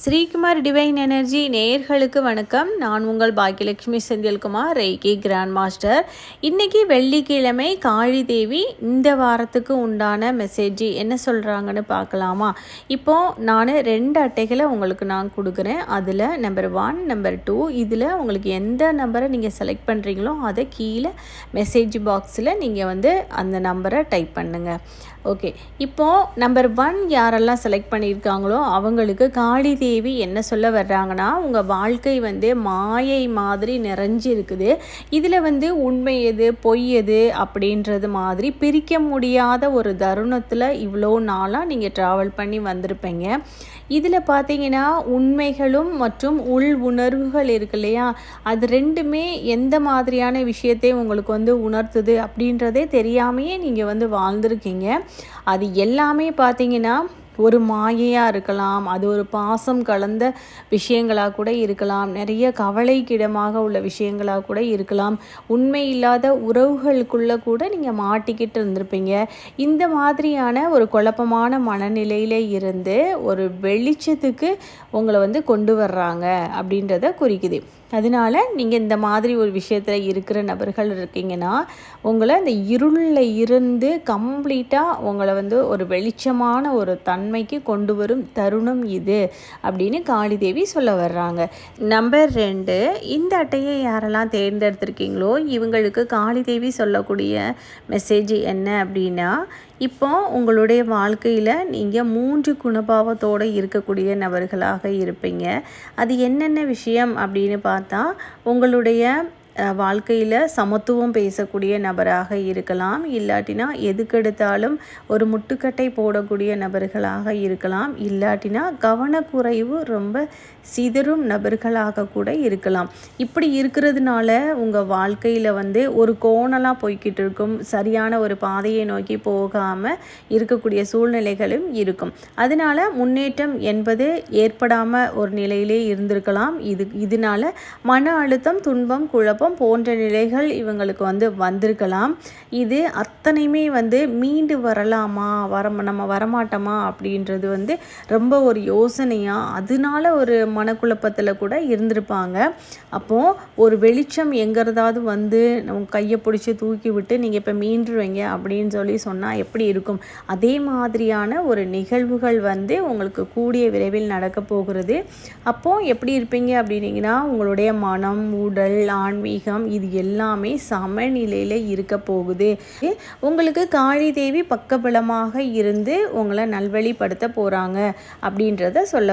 Sreekumar divine energy நேயர்களுக்கு வணக்கம். நான் உங்கள் Bhagyalakshmi Senthilkumar, reiki grand master. இன்றைக்கி வெள்ளிக்கிழமை காளி தேவி இந்த வாரத்துக்கு உண்டான மெசேஜ் என்ன சொல்கிறாங்கன்னு பார்க்கலாமா? இப்போது நான் 2 அட்டைகளை உங்களுக்கு நான் கொடுக்குறேன். அதில் நம்பர் 1, நம்பர் 2, இதில் உங்களுக்கு எந்த நம்பரை நீங்கள் செலக்ட் பண்ணுறீங்களோ அதை கீழே மெசேஜ் பாக்ஸில் நீங்கள் அந்த நம்பரை டைப் பண்ணுங்கள். ஓகே, இப்போது நம்பர் 1 யாரெல்லாம் செலக்ட் பண்ணியிருக்காங்களோ அவங்களுக்கு காளி தேவி என்ன சொல்ல வர்றாங்கன்னா, உங்கள் வாழ்க்கை மாயை மாதிரி நிறைஞ்சி இருக்குது. இதில் உண்மை எது பொய் எது அப்படின்றது மாதிரி பிரிக்க முடியாத ஒரு தருணத்தில் இவ்வளோ நாளாக நீங்கள் ட்ராவல் பண்ணி வந்திருப்பீங்க. இதில் பார்த்தீங்கன்னா உண்மைகளும் மற்றும் உள் உணர்வுகள் இருக்கு இல்லையா, அது ரெண்டுமே எந்த மாதிரியான விஷயத்தை உங்களுக்கு உணர்த்துது அப்படின்றதே தெரியாமையே நீங்கள் வாழ்ந்துருக்கீங்க. அது எல்லாமே பார்த்தீங்கன்னா ஒரு மாயையாக இருக்கலாம், அது ஒரு பாசம் கலந்த விஷயங்களாக கூட இருக்கலாம், நிறைய கவலைக்கிடமாக உள்ள விஷயங்களாக கூட இருக்கலாம், உண்மை இல்லாத உறவுகளுக்குள்ளே கூட நீங்கள் மாட்டிக்கிட்டு இருந்திருப்பீங்க. இந்த மாதிரியான ஒரு குழப்பமான மனநிலையில் இருந்து ஒரு வெளிச்சத்துக்கு உங்களை கொண்டு வர்றாங்க அப்படின்றத குறிக்குது. அதனால் நீங்கள் இந்த மாதிரி ஒரு விஷயத்தில் இருக்கிற நபர்கள் இருக்கீங்கன்னா, உங்களை இந்த இருளில் இருந்து கம்ப்ளீட்டாக உங்களை ஒரு வெளிச்சமான ஒரு தன்மைக்கு கொண்டு வரும் தருணம் இது அப்படின்னு காளி தேவி சொல்ல வர்றாங்க. நம்பர் 2, இந்த அட்டையை யாரெல்லாம் தேர்ந்தெடுத்திருக்கீங்களோ இவங்களுக்கு காளி தேவி சொல்லக்கூடிய மெசேஜ் என்ன அப்படின்னா, இப்போ உங்களுடைய வாழ்க்கையில் நீங்கள் 3 குணபாவத்தோடு இருக்கக்கூடிய நபர்களாக இருப்பீங்க. அது என்னென்ன விஷயம் அப்படின்னு பார்த்தா, உங்களுடைய வாழ்க்கையில் சமத்துவம் பேசக்கூடிய நபராக இருக்கலாம், இல்லாட்டினா எதுக்கெடுத்தாலும் ஒரு முட்டுக்கட்டை போடக்கூடிய நபர்களாக இருக்கலாம், இல்லாட்டினா கவனக்குறைவு ரொம்ப சிதறும் நபர்களாக கூட இருக்கலாம். இப்படி இருக்கிறதுனால உங்கள் வாழ்க்கையில் ஒரு கோணலாக போய்கிட்டு இருக்கும், சரியான ஒரு பாதையை நோக்கி போகாமல் இருக்கக்கூடிய சூழ்நிலைகளும் இருக்கும். அதனால் முன்னேற்றம் என்பது ஏற்படாமல் ஒரு நிலையிலே இருந்திருக்கலாம். இதனால் மன அழுத்தம், துன்பம், குழப்பம் போன்ற நிலைகள் இவங்களுக்கு வந்திருக்கலாம். இது அத்தனையுமே மீண்டு வரலாமா, நம்ம வரமாட்டோமா அப்படின்றது ரொம்ப ஒரு யோசனையாக, அதனால ஒரு மனக்குழப்பத்தில் கூட இருந்திருப்பாங்க. அப்போது ஒரு வெளிச்சம் எங்கிறதாவது நம்ம கையை பிடிச்சி தூக்கி விட்டு நீங்கள் இப்போ மீண்டுருவீங்க அப்படின்னு சொன்னால் எப்படி இருக்கும்? அதே மாதிரியான ஒரு நிகழ்வுகள் உங்களுக்கு கூடிய விரைவில் நடக்க போகிறது. அப்போது எப்படி இருப்பீங்க அப்படின்னீங்கன்னா, உங்களுடைய மனம், உடல், ஆன்மீகம் இது எல்லாமே சமநிலையில் இருக்க போகுது. உங்களுக்கு காளி தேவி பக்கபலமாக இருந்து உங்களை நல்வழிப்படுத்த போகிறாங்க அப்படின்றத சொல்ல